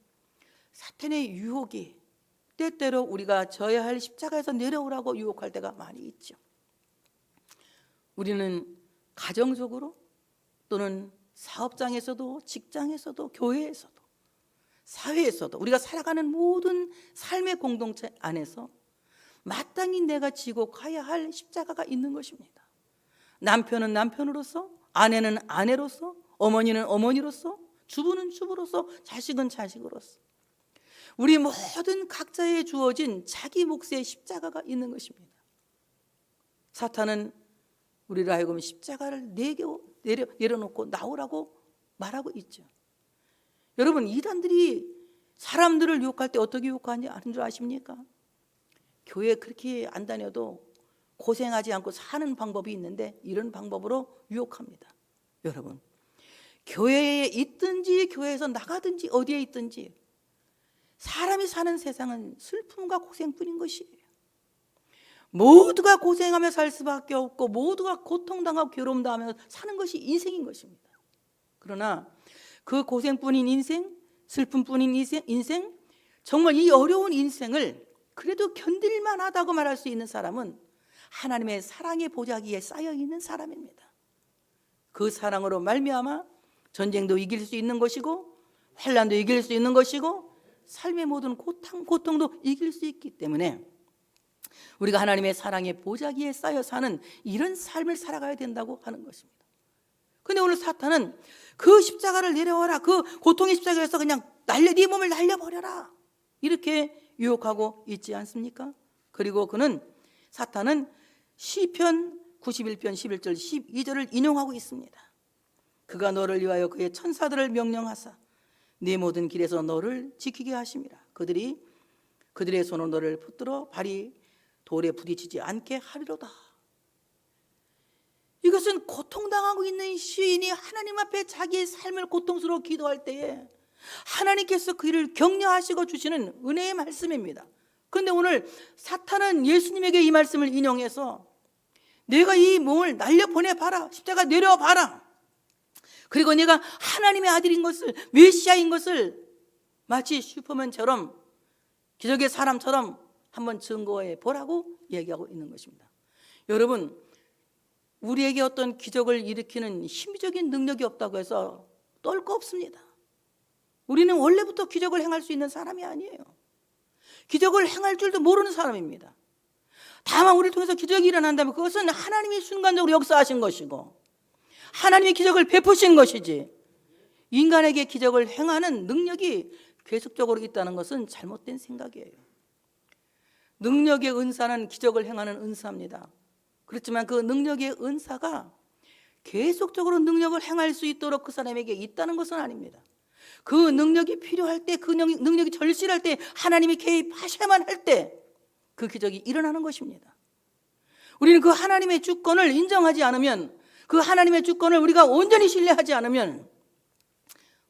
사탄의 유혹이 때때로 우리가 져야 할 십자가에서 내려오라고 유혹할 때가 많이 있죠. 우리는 가정적으로 또는 사업장에서도, 직장에서도, 교회에서도, 사회에서도, 우리가 살아가는 모든 삶의 공동체 안에서 마땅히 내가 지고 가야 할 십자가가 있는 것입니다. 남편은 남편으로서, 아내는 아내로서, 어머니는 어머니로서, 주부는 주부로서, 자식은 자식으로서 우리 모든 각자에 주어진 자기 몫의 십자가가 있는 것입니다. 사탄은 우리를 하여금 십자가를 내려놓고 나오라고 말하고 있죠. 여러분, 이단들이 사람들을 유혹할 때 어떻게 유혹하는 줄 아십니까? 교회 그렇게 안 다녀도 고생하지 않고 사는 방법이 있는데 이런 방법으로 유혹합니다. 여러분, 교회에 있든지 교회에서 나가든지 어디에 있든지 사람이 사는 세상은 슬픔과 고생뿐인 것이에요. 모두가 고생하며 살 수밖에 없고 모두가 고통당하고 괴로움당하며 사는 것이 인생인 것입니다. 그러나 그 고생뿐인 인생, 슬픔뿐인 인생, 정말 이 어려운 인생을 그래도 견딜만 하다고 말할 수 있는 사람은 하나님의 사랑의 보자기에 쌓여있는 사람입니다. 그 사랑으로 말미암아 전쟁도 이길 수 있는 것이고 환난도 이길 수 있는 것이고 삶의 모든 고통도 이길 수 있기 때문에 우리가 하나님의 사랑의 보자기에 쌓여 사는 이런 삶을 살아가야 된다고 하는 것입니다. 그런데 오늘 사탄은 그 십자가를 내려와라, 그 고통의 십자가에서 그냥 네 몸을 날려버려라, 이렇게 유혹하고 있지 않습니까? 그리고 사탄은 시편 91편 11절 12절을 인용하고 있습니다. 그가 너를 위하여 그의 천사들을 명령하사 네 모든 길에서 너를 지키게 하심이라. 그들의 손으로 너를 붙들어 발이 돌에 부딪히지 않게 하리로다. 이것은 고통당하고 있는 시인이 하나님 앞에 자기의 삶을 고통스러워 기도할 때에 하나님께서 그를 격려하시고 주시는 은혜의 말씀입니다. 그런데 오늘 사탄은 예수님에게 이 말씀을 인용해서 내가 이 몸을 날려보내봐라, 십자가 내려봐라, 그리고 내가 하나님의 아들인 것을, 메시아인 것을 마치 슈퍼맨처럼, 기적의 사람처럼 한번 증거해 보라고 얘기하고 있는 것입니다. 여러분, 우리에게 어떤 기적을 일으키는 신비적인 능력이 없다고 해서 떨 거 없습니다. 우리는 원래부터 기적을 행할 수 있는 사람이 아니에요. 기적을 행할 줄도 모르는 사람입니다. 다만 우리를 통해서 기적이 일어난다면 그것은 하나님이 순간적으로 역사하신 것이고 하나님의 기적을 베푸신 것이지, 인간에게 기적을 행하는 능력이 계속적으로 있다는 것은 잘못된 생각이에요. 능력의 은사는 기적을 행하는 은사입니다. 그렇지만 그 능력의 은사가 계속적으로 능력을 행할 수 있도록 그 사람에게 있다는 것은 아닙니다. 그 능력이 필요할 때, 그 능력이 절실할 때 하나님이 개입하셔야만 할 때 그 기적이 일어나는 것입니다. 우리는 그 하나님의 주권을 인정하지 않으면, 그 하나님의 주권을 우리가 온전히 신뢰하지 않으면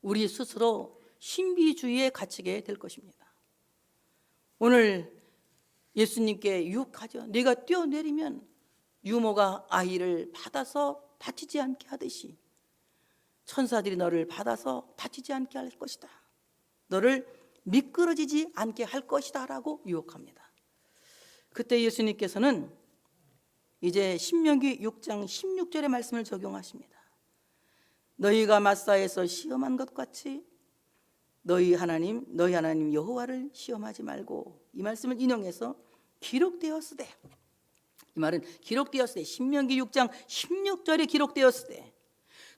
우리 스스로 신비주의에 갇히게 될 것입니다. 오늘 예수님께 유혹하죠. 네가 뛰어내리면 유모가 아이를 받아서 다치지 않게 하듯이 천사들이 너를 받아서 다치지 않게 할 것이다, 너를 미끄러지지 않게 할 것이다 라고 유혹합니다. 그때 예수님께서는 이제 신명기 6장 16절의 말씀을 적용하십니다. 너희가 마사에서 시험한 것 같이 너희 하나님 여호와를 시험하지 말고, 이 말씀을 인용해서 기록되었으되, 이 말은 기록되었으되, 신명기 6장 16절에 기록되었으되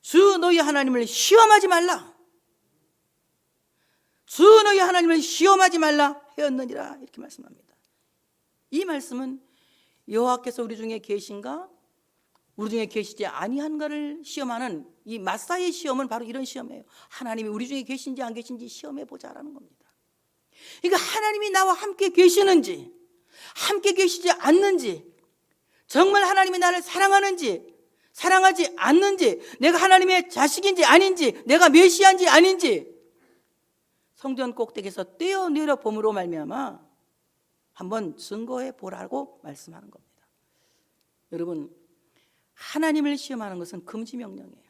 주 너희 하나님을 시험하지 말라, 주 너희 하나님을 시험하지 말라 하였느니라, 이렇게 말씀합니다. 이 말씀은 여호와께서 우리 중에 계신가, 우리 중에 계시지 아니한가를 시험하는 이 마사의 시험은 바로 이런 시험이에요. 하나님이 우리 중에 계신지 안 계신지 시험해 보자라는 겁니다. 그러니까 하나님이 나와 함께 계시는지, 함께 계시지 않는지, 정말 하나님이 나를 사랑하는지 사랑하지 않는지, 내가 하나님의 자식인지 아닌지, 내가 메시아인지 아닌지 성전 꼭대기에서 떼어내려 봄으로 말미암아 한번 증거해 보라고 말씀하는 겁니다. 여러분, 하나님을 시험하는 것은 금지 명령이에요.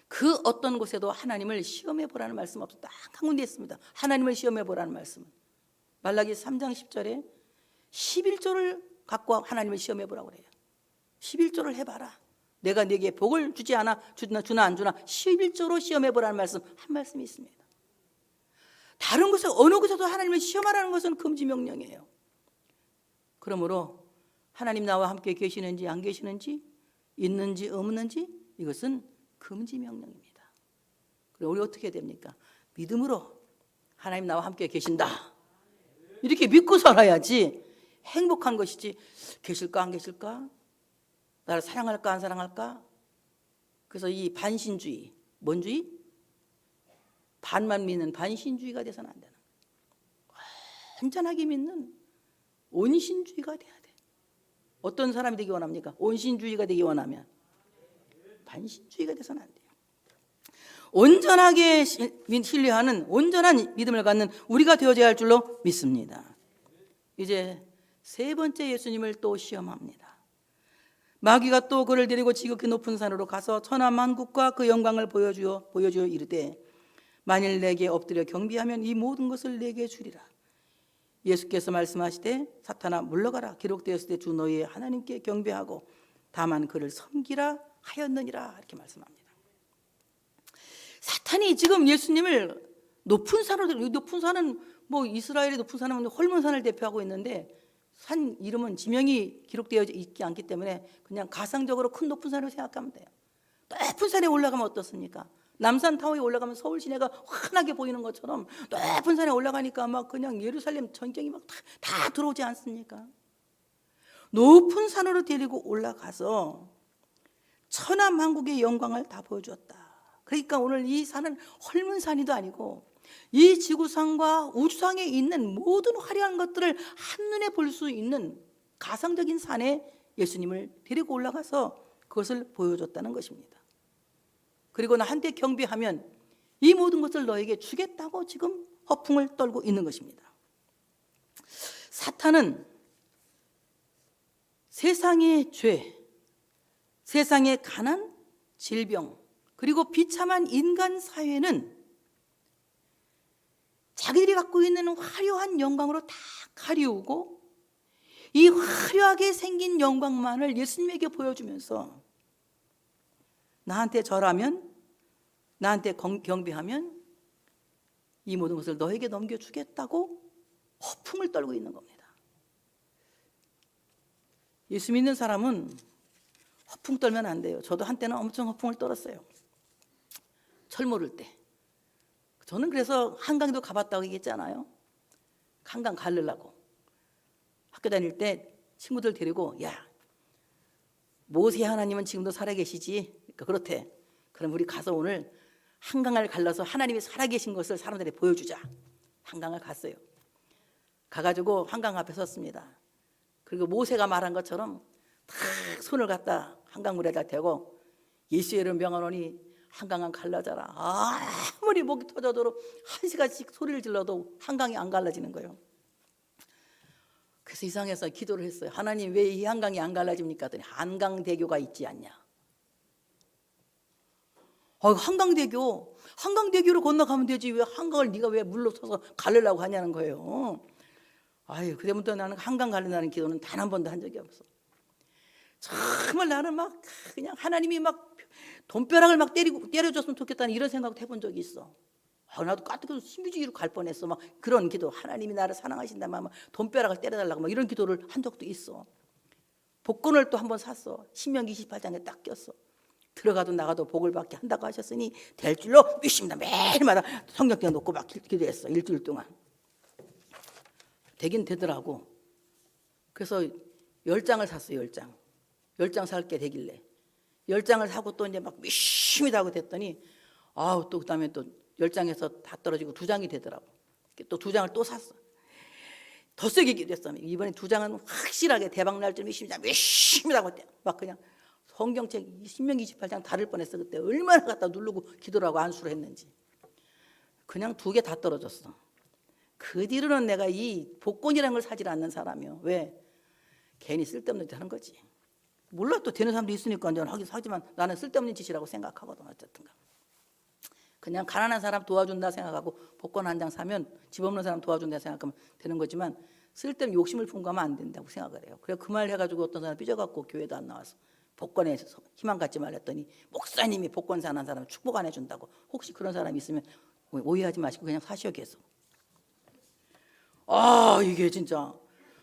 그 어떤 곳에도 하나님을 시험해 보라는 말씀 없어. 딱 한 군데 있습니다. 하나님을 시험해 보라는 말씀은 말라기 3장 10절에 11조를 갖고 하나님을 시험해 보라고 그래요. 11조를 해봐라. 내가 네게 복을 주지 않아, 주나 안 주나 11조로 시험해 보라는 말씀, 한 말씀이 있습니다. 다른 곳에 어느 곳에도 하나님을 시험하라는 것은 금지 명령이에요. 그러므로 하나님 나와 함께 계시는지 안 계시는지, 있는지 없는지, 이것은 금지 명령입니다. 그럼 우리 어떻게 됩니까? 믿음으로 하나님 나와 함께 계신다, 이렇게 믿고 살아야지 행복한 것이지, 계실까 안 계실까, 나를 사랑할까 안 사랑할까. 그래서 이 반신주의, 뭔 주의? 반만 믿는 반신주의가 돼서는 안 되는 거예요. 완전하게 믿는 온신주의가 돼야 돼. 어떤 사람이 되기 원합니까? 온신주의가 되기 원하면 반신주의가 돼서는 안 돼요. 온전하게 신뢰하는 온전한 믿음을 갖는 우리가 되어져야 할 줄로 믿습니다. 이제 세 번째 예수님을 또 시험합니다. 마귀가 또 그를 데리고 지극히 높은 산으로 가서 천하만국과 그 영광을 보여주어 이르되 만일 내게 엎드려 경배하면 이 모든 것을 내게 주리라. 예수께서 말씀하시되 사탄아 물러가라. 기록되었을 때 주 너희의 하나님께 경배하고 다만 그를 섬기라 하였느니라. 이렇게 말씀합니다. 사탄이 지금 예수님을 높은 산으로, 높은 산은 뭐 이스라엘의 높은 산은 홀몬산을 대표하고 있는데 산 이름은 지명이 기록되어 있지 않기 때문에 그냥 가상적으로 큰 높은 산으로 생각하면 돼요. 높은 산에 올라가면 어떻습니까? 남산 타워에 올라가면 서울 시내가 환하게 보이는 것처럼 높은 산에 올라가니까 막 그냥 예루살렘 전경이 막 다 들어오지 않습니까? 높은 산으로 데리고 올라가서 천하만국의 영광을 다 보여주었다. 그러니까 오늘 이 산은 헐문산이도 아니고 이 지구상과 우주상에 있는 모든 화려한 것들을 한눈에 볼 수 있는 가상적인 산에 예수님을 데리고 올라가서 그것을 보여줬다는 것입니다. 그리고 나한테 경배하면 이 모든 것을 너에게 주겠다고 지금 허풍을 떨고 있는 것입니다. 사탄은 세상의 죄, 세상의 가난, 질병, 그리고 비참한 인간 사회는 자기들이 갖고 있는 화려한 영광으로 다 가리우고 이 화려하게 생긴 영광만을 예수님에게 보여주면서 나한테 절하면, 나한테 경배하면 이 모든 것을 너에게 넘겨주겠다고 허풍을 떨고 있는 겁니다. 예수 믿는 사람은 허풍 떨면 안 돼요. 저도 한때는 엄청 허풍을 떨었어요. 철 모를 때. 저는 그래서 한강도 가봤다고 얘기했잖아요. 한강 가려고. 학교 다닐 때 친구들 데리고 야, 모세 하나님은 지금도 살아계시지? 그러니까 그렇대. 그럼 우리 가서 오늘 한강을 갈라서 하나님이 살아계신 것을 사람들에게 보여주자. 한강을 갔어요. 가가지고 한강 앞에 섰습니다. 그리고 모세가 말한 것처럼 탁 손을 갖다 한강물에다 대고 예수의 이름 명하노니 한강은 갈라져라. 아무리 목이 터져도 1시간씩 소리를 질러도 한강이 안 갈라지는 거예요. 그래서 이상해서 기도를 했어요. 하나님 왜 이 한강이 안 갈라집니까? 하더니 한강대교가 있지 않냐. 한강대교로 건너가면 되지 왜 한강을 네가 왜 물로 서서 가르려고 하냐는 거예요. 아유, 그때부터 나는 한강 가려는 기도는 단 한 번도 한 적이 없어. 정말 나는 막 그냥 하나님이 막 돈벼락을 막 때려줬으면 좋겠다는 이런 생각도 해본 적이 있어. 나도 까뜩해서 신비주의로 갈 뻔했어. 막 그런 기도, 하나님이 나를 사랑하신다면 막 돈벼락을 때려달라고 막 이런 기도를 한 적도 있어. 복권을 또 한 번 샀어. 신명기 28장에 딱 꼈어. 들어가도 나가도 복을 받게 한다고 하셨으니 될 줄로 믿습니다. 매일마다 성경책 놓고 막 기도했어. 일주일 동안. 되긴 되더라고. 그래서 10장을 샀어요. 10장. 10장 살게 되길래 10장을 사고 또 이제 막 열심히 하고 됐더니 또 그다음에 또 10장에서 다 떨어지고 2장이 되더라고. 또 2장을 또 샀어. 더 세게 기도했어. 이번에 2장은 확실하게 대박 날 줄 열심히 하고 막 그냥 성경책 신명기 28장 다를 뻔했어. 그때 얼마나 갖다 누르고 기도를 하고 안수를 했는지. 그냥 2개 다 떨어졌어. 그 뒤로는 내가 이 복권이라는 걸 사질 않는 사람이요. 왜? 괜히 쓸데없는 짓 하는 거지. 몰라 또 되는 사람도 있으니까 내가 하긴 사지만 나는 쓸데없는 짓이라고 생각하거든. 어쨌든가 그냥 가난한 사람 도와준다 생각하고 복권 한 장 사면 집 없는 사람 도와준다 생각하면 되는 거지만 쓸데없는 욕심을 품고하면 안 된다고 생각을 해요. 그래서 그 말 해가지고 어떤 사람 삐져갖고 교회도 안 나와서 복권에 희망 갖지 말랬더니 목사님이 복권 사는 사람 축복 안 해준다고. 혹시 그런 사람이 있으면 오해하지 마시고 그냥 사시오 계속. 이게 진짜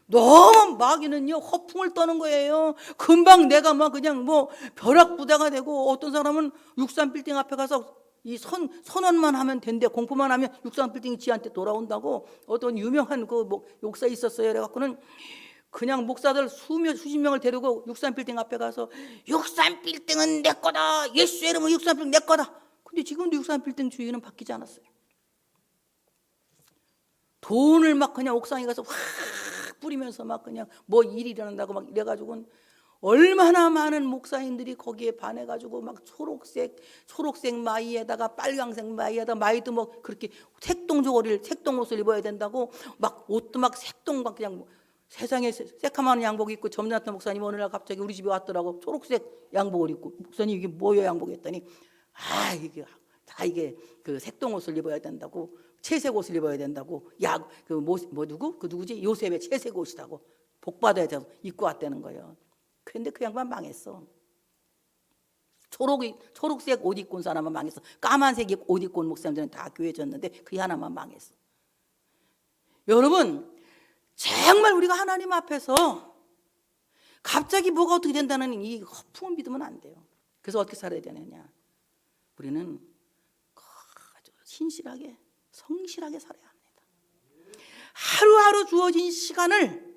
너무 마귀는요 허풍을 떠는 거예요. 금방 내가 막 그냥 뭐 벼락부대가 되고 어떤 사람은 63빌딩 앞에 가서 이 선언만 하면 된대. 공포만 하면 63빌딩이 지한테 돌아온다고. 어떤 유명한 그 목사 있었어요. 그래갖고는 그냥 목사들 수십 명을 데리고 63빌딩 앞에 가서 63빌딩은 내 거다. 예수의 이름은 63빌딩 내 거다. 근데 지금도 63빌딩 주인은 바뀌지 않았어요. 돈을 막 그냥 옥상에 가서 확 뿌리면서 막 그냥 뭐 일이 일어난다고 막 이래가지고는 얼마나 많은 목사님들이 거기에 반해가지고 막 초록색 마이에다가 빨강색 마이에다가 마이도 뭐 그렇게 색동 옷을 입어야 된다고 막 옷도 막 색동 막 그냥 세상에 새카만 양복 입고 점잖던 목사님 어느 날 갑자기 우리 집에 왔더라고. 초록색 양복을 입고 목사님 이게 뭐예요 양복 했더니 이게 다 이게 그 색동 옷을 입어야 된다고, 채색 옷을 입어야 된다고, 누구지? 요셉의 채색 옷이라고 복 받아야 돼서 입고 왔다는 거예요. 그런데 그 양반 망했어. 초록색 옷 입고 온 사람만 망했어. 까만색 옷 입고 온 목사님들은 다 교회 졌는데 그 하나만 망했어. 여러분, 정말 우리가 하나님 앞에서 갑자기 뭐가 어떻게 된다는 이 허풍을 믿으면 안 돼요. 그래서 어떻게 살아야 되느냐? 우리는 아주 신실하게, 성실하게 살아야 합니다. 하루하루 주어진 시간을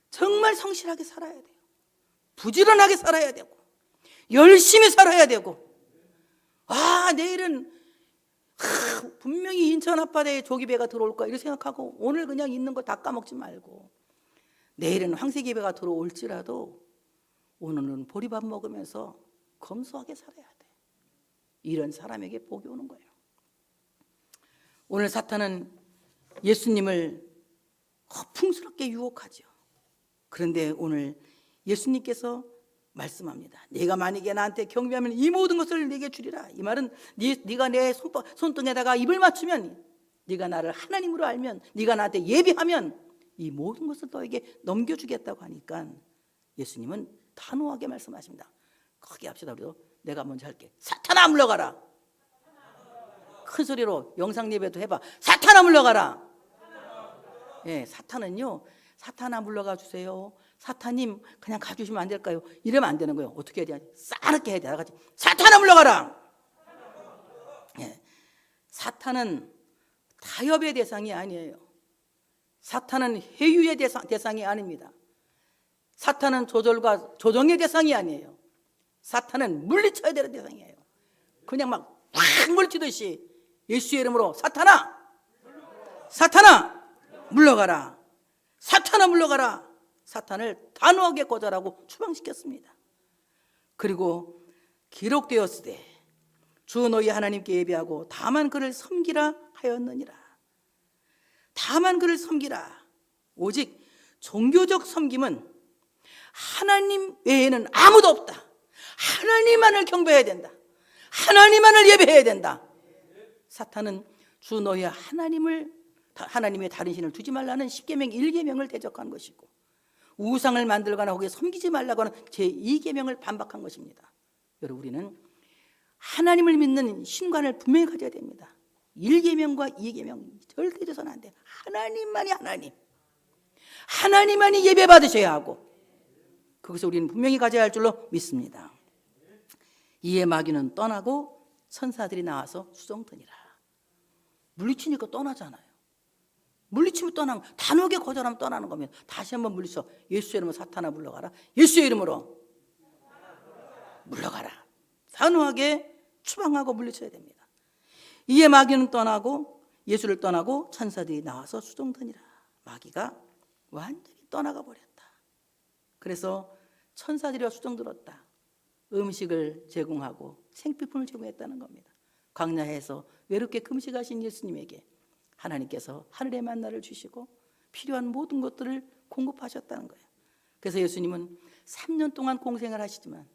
정말 성실하게 살아야 돼요. 부지런하게 살아야 되고, 열심히 살아야 되고, 내일은 분명히 인천 앞바다에 조기배가 들어올 거야 이렇게 생각하고 오늘 그냥 있는 거 다 까먹지 말고, 내일은 황새기배가 들어올지라도 오늘은 보리밥 먹으면서 검소하게 살아야 돼. 이런 사람에게 복이 오는 거예요. 오늘 사탄은 예수님을 허풍스럽게 유혹하죠. 그런데 오늘 예수님께서 말씀합니다. 네가 만약에 나한테 경배하면 이 모든 것을 내게 주리라. 이 말은 네가 내 손등에다가 입을 맞추면, 네가 나를 하나님으로 알면, 네가 나한테 예배하면 이 모든 것을 너에게 넘겨주겠다고 하니까 예수님은 단호하게 말씀하십니다. 크게 합시다. 우리도 내가 먼저 할게. 사탄아 물러가라. 큰 소리로 영상 예배도 해봐. 사탄아 물러가라. 예, 사탄은요, 사탄아 물러가 주세요. 사탄님 그냥 가주시면 안 될까요? 이러면 안 되는 거예요. 어떻게 해야 돼? 싸르게 해야 돼. 같이 사탄아 물러가라. 예, 사탄은 타협의 대상이 아니에요. 사탄은 회유의 대상이 아닙니다. 사탄은 조절과 조정의 대상이 아니에요. 사탄은 물리쳐야 되는 대상이에요. 그냥 막 물리치듯이 예수의 이름으로 사탄아 물러가라. 사탄아 물러가라. 사탄을 단호하게 거절하고 추방시켰습니다. 그리고 기록되었으되 주 너희 하나님께 예배하고 다만 그를 섬기라 하였느니라. 다만 그를 섬기라. 오직 종교적 섬김은 하나님 외에는 아무도 없다. 하나님만을 경배해야 된다. 하나님만을 예배해야 된다. 사탄은 주 너희 하나님의 다른 신을 두지 말라는 10계명 1계명을 대적한 것이고, 우상을 만들거나 거기에 섬기지 말라고 하는 제2계명을 반박한 것입니다. 여러분, 우리는 하나님을 믿는 신관을 분명히 가져야 됩니다. 1계명과 2계명 절대 잊어서는 안 돼요. 하나님만이 하나님만이 예배 받으셔야 하고, 그것을 우리는 분명히 가져야 할 줄로 믿습니다. 이에 마귀는 떠나고 천사들이 나와서 수종드니라. 물리치니까 떠나잖아요. 물리치면 떠나면, 단호하게 거절하면 떠나는 거면 다시 한번 물리쳐. 예수의 이름으로 사탄아 물러가라. 예수의 이름으로 물러가라. 단호하게 추방하고 물리쳐야 됩니다. 이에 마귀는 떠나고, 예수를 떠나고 천사들이 나와서 수종드니라. 마귀가 완전히 떠나가 버렸다. 그래서 천사들이 수종들었다. 음식을 제공하고 생필품을 제공했다는 겁니다. 광야에서 외롭게 금식하신 예수님에게 하나님께서 하늘의 만나를 주시고 필요한 모든 것들을 공급하셨다는 거예요. 그래서 예수님은 3년 동안 공생을 하시지만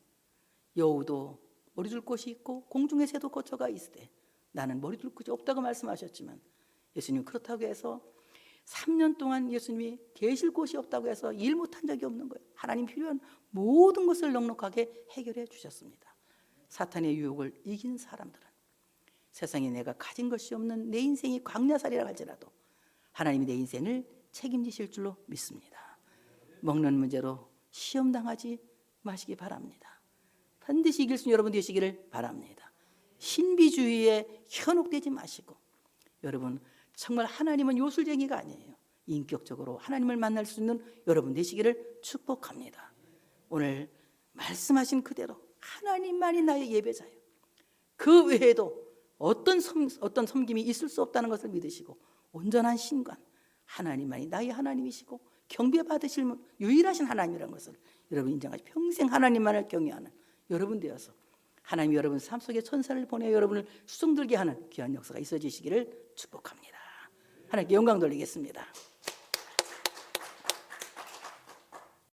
여우도 머리둘 곳이 있고 공중의 새도 거처가 있으되 나는 머리둘 곳이 없다고 말씀하셨지만, 예수님은 그렇다고 해서 3년 동안 예수님이 계실 곳이 없다고 해서 일 못한 적이 없는 거예요. 하나님 필요한 모든 것을 넉넉하게 해결해 주셨습니다. 사탄의 유혹을 이긴 사람들은 세상에 내가 가진 것이 없는 내 인생이 광야살이라 할지라도 하나님이 내 인생을 책임지실 줄로 믿습니다. 먹는 문제로 시험당하지 마시기 바랍니다. 반드시 이길 수 있는 여러분 되시기를 바랍니다. 신비주의에 현혹되지 마시고, 여러분 정말 하나님은 요술쟁이가 아니에요. 인격적으로 하나님을 만날 수 있는 여러분 되시기를 축복합니다. 오늘 말씀하신 그대로 하나님만이 나의 예배자예요. 그 외에도 어떤 섬김이 있을 수 없다는 것을 믿으시고, 온전한 신관, 하나님만이 나의 하나님이시고 경배받으실 유일하신 하나님이라는 것을 여러분 인정하시고 평생 하나님만을 경외하는 여러분 되어서 하나님이 여러분 삶 속에 천사를 보내 여러분을 수종들게 하는 귀한 역사가 있어지시기를 축복합니다. 하나님께 영광 돌리겠습니다.